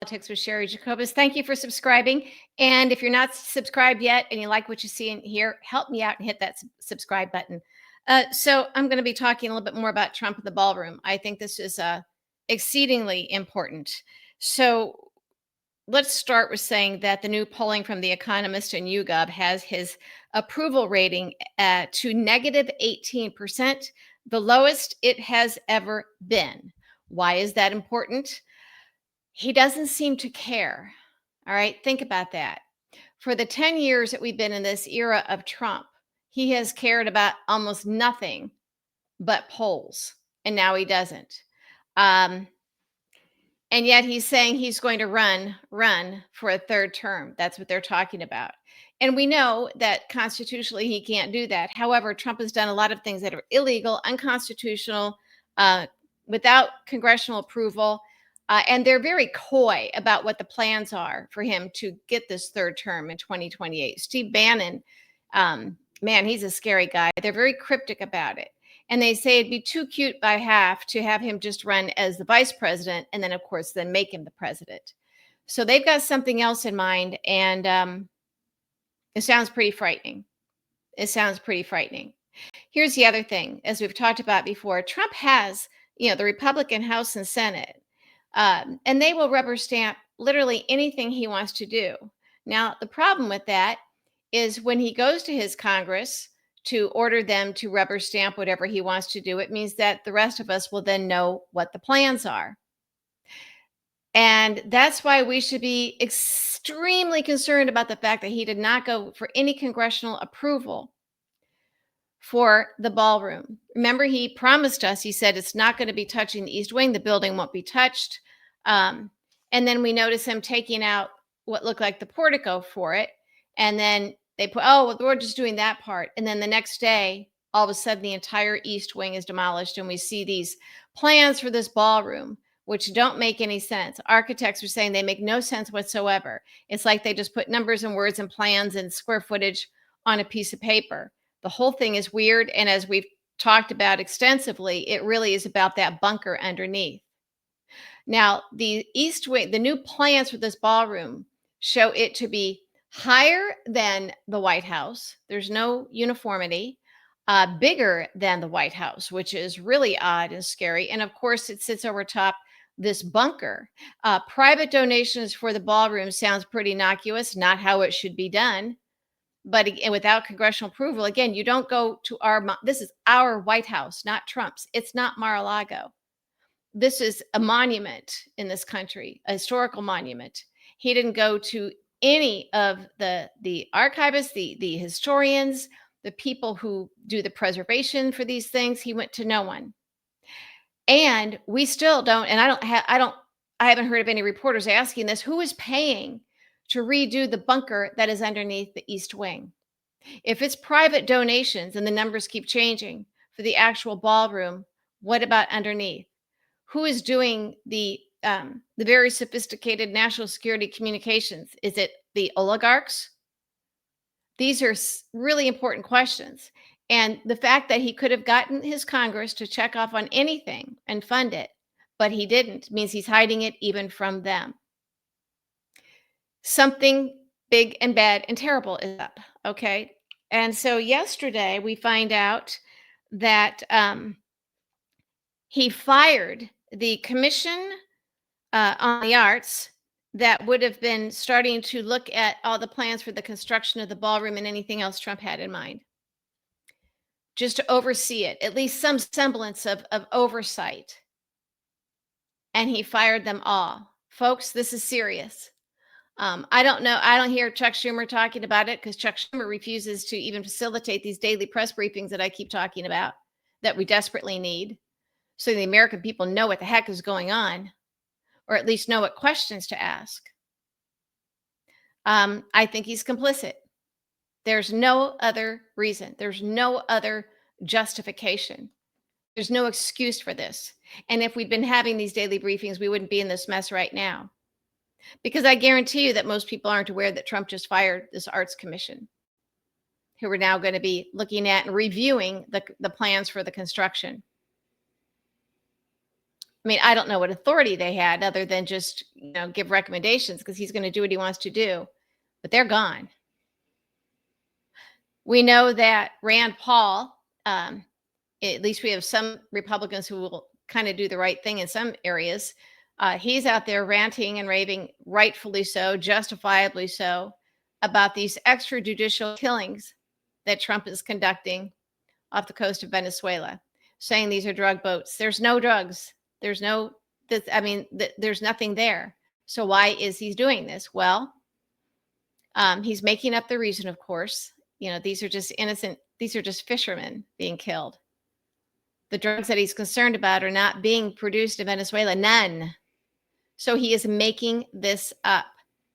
Politics with Sherry Jacobus. Thank you for subscribing. And if you're not subscribed yet and you like what you see in here, help me out and hit that subscribe button. So I'm going to be talking a little bit more about Trump in the ballroom. I think this is exceedingly important. So let's start with saying that the new polling from The Economist and YouGov has his approval rating to negative 18%, the lowest it has ever been. Why is that important? He doesn't seem to care. All right, think about that. For the 10 years that we've been in this era of Trump, he has cared about almost nothing but polls, and now he doesn't. And yet he's saying he's going to run for a third term. That's what they're talking about. And we know that constitutionally he can't do that. However, Trump has done a lot of things that are illegal, unconstitutional, without congressional approval. And they're very coy about what the plans are for him to get this third term in 2028. Steve Bannon, man, he's a scary guy. They're very cryptic about it. And they say it'd be too cute by half to have him just run as the vice president and then, of course, then make him the president. So they've got something else in mind. And it sounds pretty frightening. It sounds pretty frightening. Here's the other thing, as we've talked about before, Trump has, the Republican House and Senate, and they will rubber stamp literally anything he wants to do. Now, the problem with that is when he goes to his Congress to order them to rubber stamp whatever he wants to do, it means that the rest of us will then know what the plans are. And that's why we should be extremely concerned about the fact that he did not go for any congressional approval for the ballroom. Remember, he promised us, he said it's not going to be touching the East Wing. The building won't be touched. And then we notice him taking out what looked like the portico for it. And then they put, oh, well, we're just doing that part. And then the next day, all of a sudden, the entire East Wing is demolished. And we see these plans for this ballroom, which don't make any sense. Architects are saying they make no sense whatsoever. It's like they just put numbers and words and plans and square footage on a piece of paper. The whole thing is weird. And as we've talked about extensively, it really is about that bunker underneath. Now, the East Wing, the new plans for this ballroom show it to be higher than the White House. There's no uniformity. Bigger than the White House, which is really odd and scary. And of course, it sits over top this bunker. Private donations for the ballroom sounds pretty innocuous, not how it should be done. But without congressional approval, again, you don't go to this is our White House, not Trump's. It's not Mar-a-Lago. This is a monument in this country, a historical monument. He didn't go to any of the archivists, the historians, the people who do the preservation for these things. He went to no one. And we still don't, and I haven't heard of any reporters asking this, who is paying to redo the bunker that is underneath the East Wing? If it's private donations and the numbers keep changing for the actual ballroom, what about underneath? Who is doing the very sophisticated national security communications? Is it the oligarchs? These are really important questions. And the fact that he could have gotten his Congress to check off on anything and fund it, but he didn't, means he's hiding it even from them. Something big and bad and terrible is up, okay? And so yesterday we find out that he fired the commission on the arts that would have been starting to look at all the plans for the construction of the ballroom and anything else Trump had in mind, just to oversee it, at least some semblance of oversight. And he fired them all. Folks, this is serious. I don't know. I don't hear Chuck Schumer talking about it because Chuck Schumer refuses to even facilitate these daily press briefings that I keep talking about that we desperately need, so the American people know what the heck is going on, or at least know what questions to ask. I think he's complicit. There's no other reason. There's no other justification. There's no excuse for this. And if we'd been having these daily briefings, we wouldn't be in this mess right now. Because I guarantee you that most people aren't aware that Trump just fired this arts commission, who are now going to be looking at and reviewing the plans for the construction. I mean, I don't know what authority they had other than just, give recommendations because he's going to do what he wants to do, but they're gone. We know that Rand Paul, at least we have some Republicans who will kind of do the right thing in some areas. He's out there ranting and raving, rightfully so, justifiably so, about these extrajudicial killings that Trump is conducting off the coast of Venezuela, saying these are drug boats. There's no drugs. There's no, there's nothing there. So why is he doing this? Well, he's making up the reason, of course. These are just innocent, these are just fishermen being killed. The drugs that he's concerned about are not being produced in Venezuela, none. So he is making this up,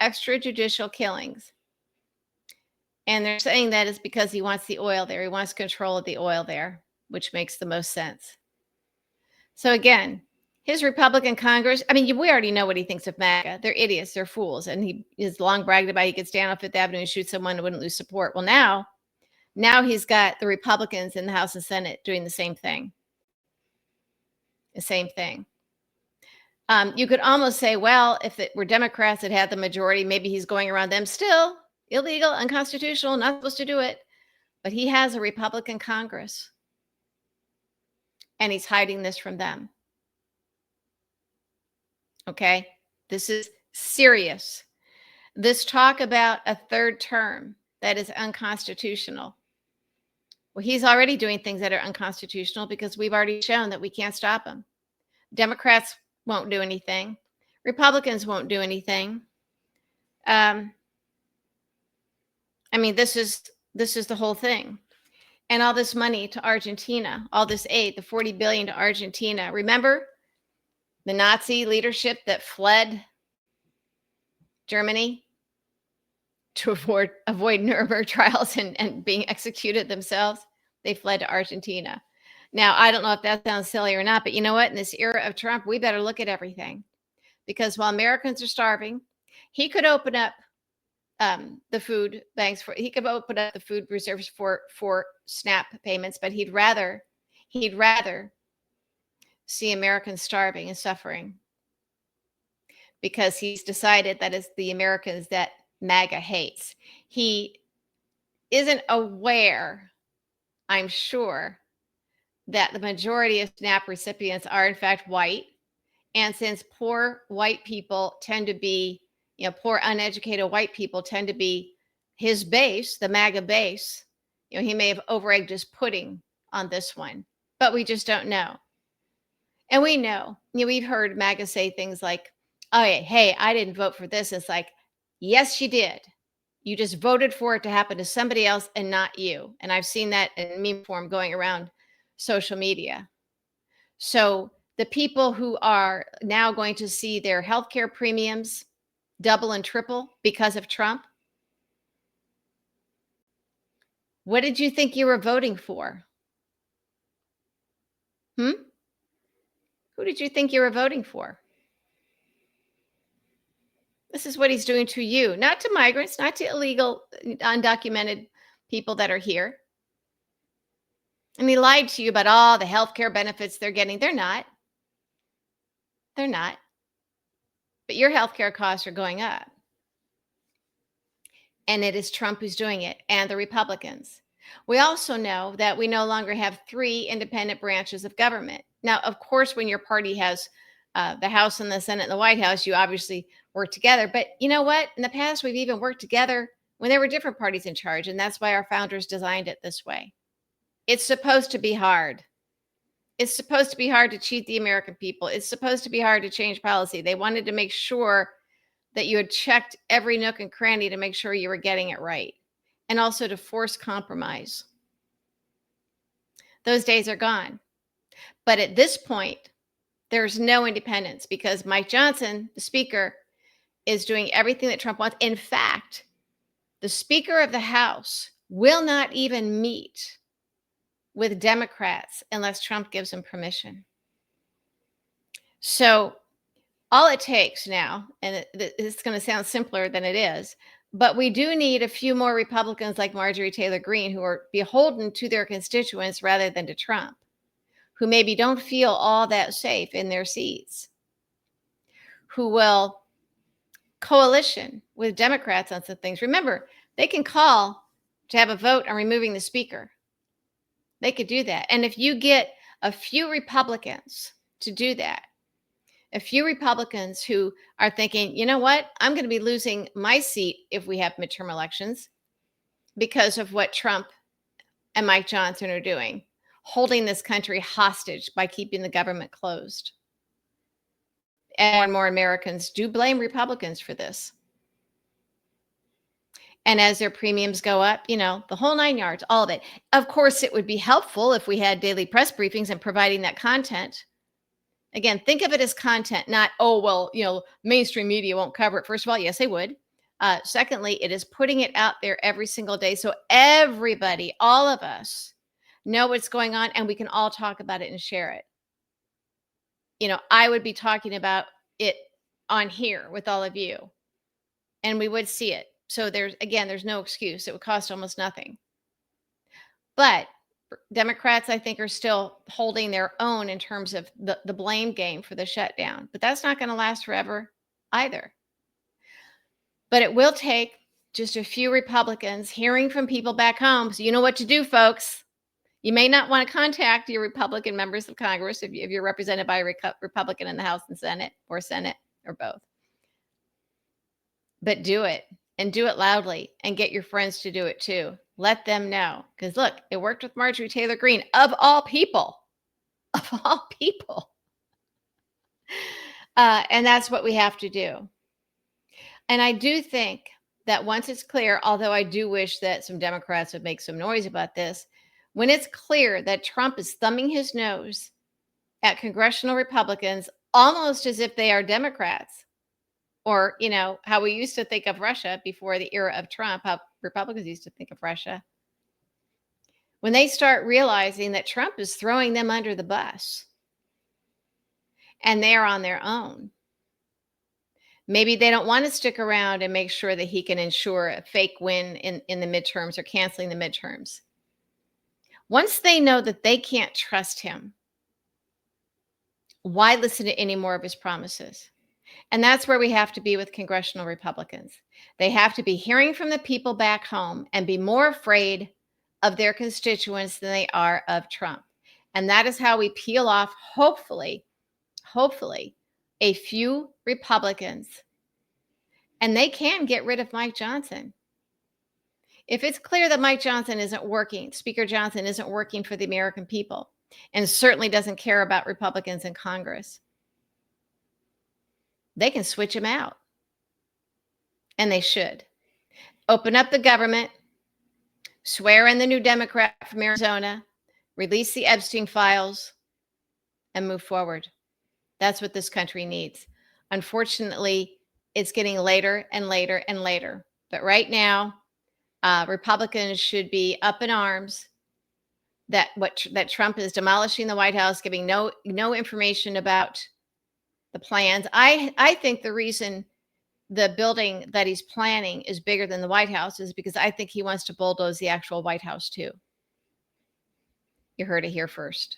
extrajudicial killings. And they're saying that is because he wants the oil there. He wants control of the oil there, which makes the most sense. So again, his Republican Congress, we already know what he thinks of MAGA. They're idiots. They're fools. And he has long bragged about he could stand on Fifth Avenue and shoot someone and wouldn't lose support. Well, now he's got the Republicans in the House and Senate doing the same thing. The same thing. You could almost say, well, if it were Democrats that had the majority, maybe he's going around them. Still illegal, unconstitutional, not supposed to do it. But he has a Republican Congress. And he's hiding this from them. Okay? This is serious. This talk about a third term that is unconstitutional. Well, he's already doing things that are unconstitutional because we've already shown that we can't stop him. Democrats won't do anything. Republicans won't do anything. This is the whole thing. And all this money to Argentina, all this aid, the $40 billion to Argentina. Remember the Nazi leadership that fled Germany to avoid Nuremberg trials and being executed themselves? They fled to Argentina. Now, I don't know if that sounds silly or not, but you know what? In this era of Trump, we better look at everything. Because while Americans are starving, he could open up the food banks he could open up the food reserves for SNAP payments, but he'd rather see Americans starving and suffering because he's decided that it's the Americans that MAGA hates. He isn't aware, I'm sure, that the majority of SNAP recipients are in fact white. And since poor white people tend to be, poor uneducated white people tend to be his base, the MAGA base, he may have over-egged his pudding on this one, but we just don't know. And we know, we've heard MAGA say things like, oh, hey, I didn't vote for this. It's like, yes, you did. You just voted for it to happen to somebody else and not you. And I've seen that in meme form going around social media. So the people who are now going to see their healthcare premiums double and triple because of Trump, what did you think you were voting for? Who did you think you were voting for? This is what he's doing to you, not to migrants, not to illegal, undocumented people that are here. And he lied to you about all the healthcare benefits they're getting. They're not. They're not. But your healthcare costs are going up. And it is Trump who's doing it, and the Republicans. We also know that we no longer have 3 independent branches of government. Now, of course, when your party has the House and the Senate and the White House, you obviously work together. But you know what? In the past, we've even worked together when there were different parties in charge. And that's why our founders designed it this way. It's supposed to be hard. It's supposed to be hard to cheat the American people. It's supposed to be hard to change policy. They wanted to make sure that you had checked every nook and cranny to make sure you were getting it right. And also to force compromise. Those days are gone. But at this point, there's no independence because Mike Johnson, the speaker, is doing everything that Trump wants. In fact, the Speaker of the House will not even meet with Democrats unless Trump gives him permission. So all it takes now, and it's going to sound simpler than it is, but we do need a few more Republicans like Marjorie Taylor Greene who are beholden to their constituents rather than to Trump, who maybe don't feel all that safe in their seats, who will coalition with Democrats on some things. Remember, they can call to have a vote on removing the speaker. They could do that. And if you get a few Republicans to do that, a few Republicans who are thinking, you know what, I'm going to be losing my seat if we have midterm elections because of what Trump and Mike Johnson are doing, holding this country hostage by keeping the government closed. And more and more Americans do blame Republicans for this. And as their premiums go up, the whole 9 yards, all of it. Of course, it would be helpful if we had daily press briefings and providing that content. Again, think of it as content, not, mainstream media won't cover it. First of all, yes, they would. Secondly, it is putting it out there every single day. So everybody, all of us, know what's going on and we can all talk about it and share it. I would be talking about it on here with all of you and we would see it. So there's no excuse. It would cost almost nothing. But Democrats, I think, are still holding their own in terms of the blame game for the shutdown. But that's not going to last forever either. But it will take just a few Republicans hearing from people back home. So you know what to do, folks. You may not want to contact your Republican members of Congress if you're represented by a Republican in the House and Senate or both. But do it. And do it loudly and get your friends to do it too. Let them know. Because look, it worked with Marjorie Taylor Greene, of all people. Of all people. And that's what we have to do. And I do think that once it's clear, although I do wish that some Democrats would make some noise about this, when it's clear that Trump is thumbing his nose at congressional Republicans, almost as if they are Democrats, or, how we used to think of Russia before the era of Trump, how Republicans used to think of Russia. When they start realizing that Trump is throwing them under the bus and they're on their own, maybe they don't want to stick around and make sure that he can ensure a fake win in the midterms or canceling the midterms. Once they know that they can't trust him, why listen to any more of his promises? And that's where we have to be with congressional Republicans. They have to be hearing from the people back home and be more afraid of their constituents than they are of Trump. And that is how we peel off, hopefully, a few Republicans. And they can get rid of Mike Johnson. If it's clear that Mike Johnson isn't working, Speaker Johnson isn't working for the American people, and certainly doesn't care about Republicans in Congress, they can switch him out. And they should. Open up the government, swear in the new Democrat from Arizona, release the Epstein files, and move forward. That's what this country needs. Unfortunately, it's getting later and later and later. But right now, Republicans should be up in arms that Trump is demolishing the White House, giving no information about the plans. I think the reason the building that he's planning is bigger than the White House is because I think he wants to bulldoze the actual White House too. You heard it here first.